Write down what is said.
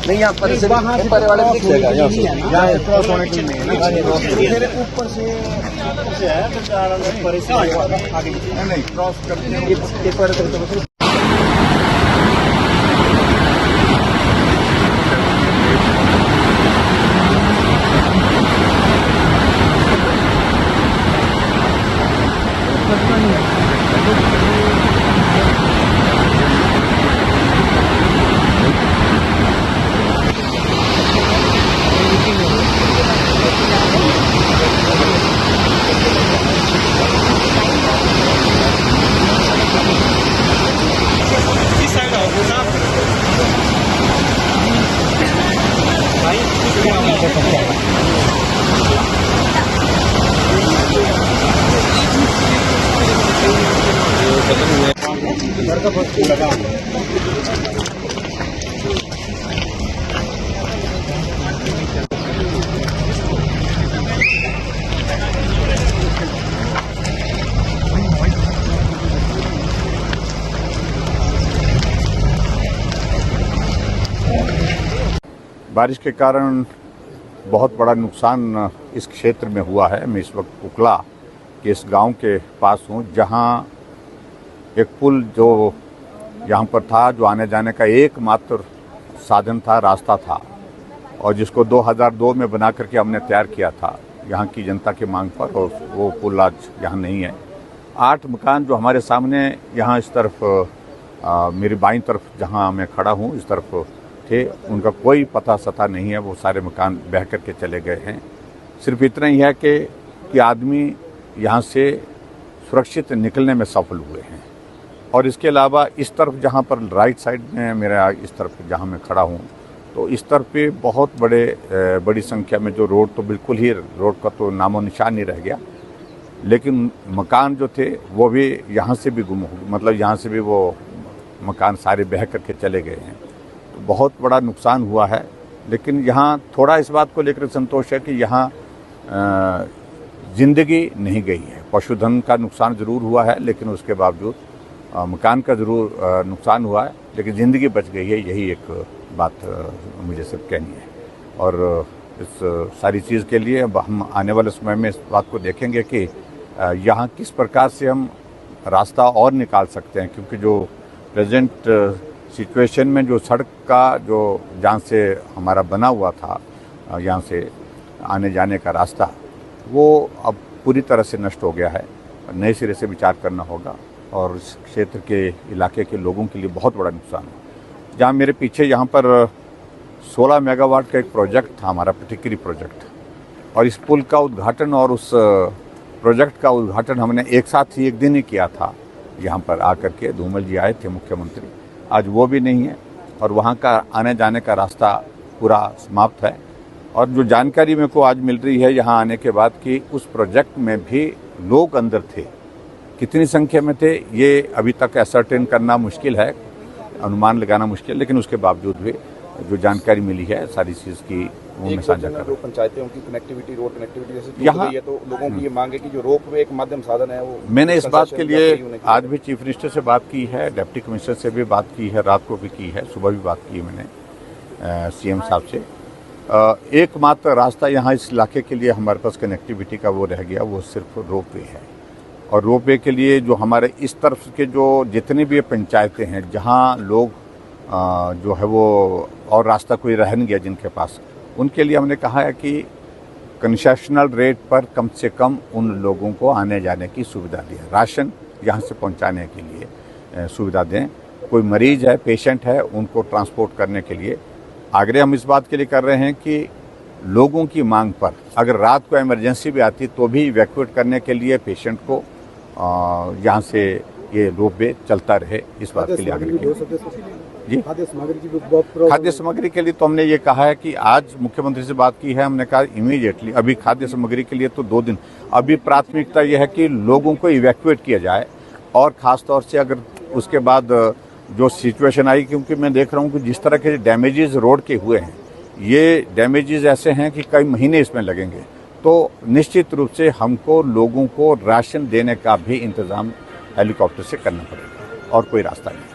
नहीं यहाँ पर से ऊपर वाले दिख जाएगा यहाँ से क्रॉस होने के लिए फिर ऊपर से नहीं क्रॉस करके बारिश के कारण बहुत बड़ा नुकसान इस क्षेत्र में हुआ है। मैं इस वक्त उकला के इस गांव के पास हूं, जहां एक पुल जो यहां पर था, जो आने जाने का एकमात्र साधन था, रास्ता था, और जिसको 2002 में बना करके हमने तैयार किया था यहां की जनता की मांग पर, और वो पुल आज यहां नहीं है। 8 मकान जो हमारे सामने यहाँ इस तरफ मेरी बाईं तरफ जहां मैं खड़ा हूं इस तरफ थे, उनका कोई पता सता नहीं है। वो सारे मकान बह करके चले गए हैं। सिर्फ इतना ही है कि आदमी यहाँ से सुरक्षित निकलने में सफल हुए हैं। और इसके अलावा इस तरफ जहाँ पर राइट साइड में मेरा इस तरफ जहाँ मैं खड़ा हूँ, तो इस तरफ पे बहुत बड़ी संख्या में जो रोड तो बिल्कुल ही रोड का तो नामो निशान नहीं रह गया, लेकिन मकान जो थे वो भी यहाँ से भी गुम हो, मतलब यहाँ से भी वो मकान सारे बह करके चले गए हैं। तो बहुत बड़ा नुकसान हुआ है। लेकिन यहाँ थोड़ा इस बात को लेकर संतोष है कि यहाँ जिंदगी नहीं गई है। पशुधन का नुकसान ज़रूर हुआ है, लेकिन उसके बावजूद मकान का ज़रूर नुकसान हुआ है, लेकिन ज़िंदगी बच गई है। यही एक बात मुझे सिर्फ कहनी है। और इस सारी चीज़ के लिए अब हम आने वाले समय में इस बात को देखेंगे कि यहाँ किस प्रकार से हम रास्ता और निकाल सकते हैं, क्योंकि जो प्रेजेंट सिचुएशन में जो सड़क का जो जहाँ से हमारा बना हुआ था, यहाँ से आने जाने का रास्ता, वो अब पूरी तरह से नष्ट हो गया है। नए सिरे से विचार करना होगा, और इस क्षेत्र के इलाके के लोगों के लिए बहुत बड़ा नुकसान है। जहाँ मेरे पीछे यहाँ पर 16 मेगावाट का एक प्रोजेक्ट था, हमारा प्रतिक्रिया प्रोजेक्ट, और इस पुल का उद्घाटन और उस प्रोजेक्ट का उद्घाटन हमने एक साथ ही एक दिन ही किया था। यहाँ पर आकर के धूमल जी आए थे, मुख्यमंत्री, आज वो भी नहीं है, और वहाँ का आने जाने का रास्ता पूरा समाप्त है। और जो जानकारी मेरे को आज मिल रही है यहाँ आने के बाद कि उस प्रोजेक्ट में भी लोग अंदर थे, कितनी संख्या में थे ये अभी तक असर्टेन करना मुश्किल है, अनुमान लगाना मुश्किल, लेकिन उसके बावजूद भी जो जानकारी मिली है सारी चीज़ की वो मैं साझा कर रहा हूँ। पंचायतें उनकी कनेक्टिविटी, रोड कनेक्टिविटी जैसे यहाँ है, तो लोगों की ये मांग है कि जो रोपवे एक माध्यम साधन है वो, मैंने इस बात के लिए आज भी चीफ मिनिस्टर से बात की है, डिप्टी कमिश्नर से भी बात की है, रात को भी की है, सुबह भी बात की है मैंने सीएम साहब से। एकमात्र रास्ता यहाँ इस इलाके के लिए हमारे पास कनेक्टिविटी का वो रह गया, वो सिर्फ रोपवे है। और रोपवे के लिए जो हमारे इस तरफ के जो जितनी भी पंचायतें हैं जहाँ लोग जो है वो और रास्ता कोई रह नहीं गया जिनके पास, उनके लिए हमने कहा है कि कंसेशनल रेट पर कम से कम उन लोगों को आने जाने की सुविधा दें, राशन यहाँ से पहुँचाने के लिए सुविधा दें। कोई मरीज है, पेशेंट है, उनको ट्रांसपोर्ट करने के लिए आग्रह हम इस बात के लिए कर रहे हैं कि लोगों की मांग पर अगर रात को इमरजेंसी भी आती तो भी इवैक्यूएट करने के लिए पेशेंट को यहाँ से ये रोपवे चलता रहे, इस बात के लिए आग्रह किया। जी, खाद्य सामग्री के लिए तो हमने ये कहा है कि आज मुख्यमंत्री से बात की है, हमने कहा इमीडिएटली अभी खाद्य सामग्री के लिए तो 2 दिन, अभी प्राथमिकता यह है कि लोगों को इवैक्यूएट किया जाए। और ख़ास तौर से अगर उसके बाद जो सिचुएशन आई, क्योंकि मैं देख रहा हूँ कि जिस तरह के डैमेजेस रोड के हुए हैं, ये डैमेजेस ऐसे हैं कि कई महीने इसमें लगेंगे। तो निश्चित रूप से हमको लोगों को राशन देने का भी इंतजाम हेलीकॉप्टर से करना पड़ेगा और कोई रास्ता नहीं।